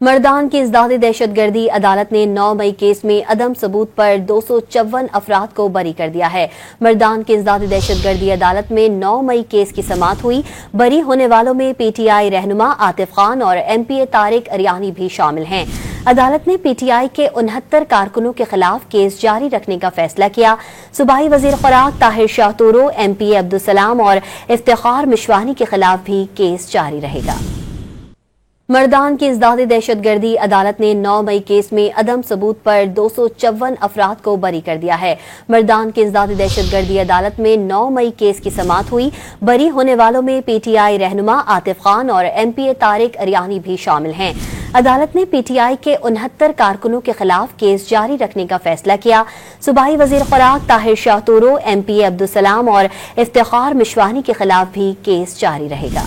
مردان کی ازدادی دہشت گردی عدالت نے 9 مئی کیس میں عدم ثبوت پر 254 افراد کو بری کر دیا ہے۔ مردان کی ازدادی دہشت گردی عدالت میں 9 مئی کیس کی سماعت ہوئی۔ بری ہونے والوں میں پی ٹی آئی رہنما عاطف خان اور ایم پی اے طارق اریانی بھی شامل ہیں۔ عدالت نے پی ٹی آئی کے 69 کارکنوں کے خلاف کیس جاری رکھنے کا فیصلہ کیا۔ صوبائی وزیر خوراک طاہر شاہ تورو، ایم پی اے عبدالسلام اور افتخار مشوانی کے خلاف بھی کیس جاری رہے گا۔ مردان کی ازدادی دہشت گردی عدالت نے 9 مئی کیس میں عدم ثبوت پر 254 افراد کو بری کر دیا ہے۔ مردان کی ازدادی دہشت گردی عدالت میں 9 مئی کیس کی سماعت ہوئی۔ بری ہونے والوں میں پی ٹی آئی رہنما عاطف خان اور ایم پی اے طارق اریانی بھی شامل ہیں۔ عدالت نے پی ٹی آئی کے 69 کارکنوں کے خلاف کیس جاری رکھنے کا فیصلہ کیا۔ صوبائی وزیر خوراک طاہر شاہ تورو، ایم پی اے عبدالسلام اور افتخار مشوانی کے خلاف بھی کیس جاری رہے گا۔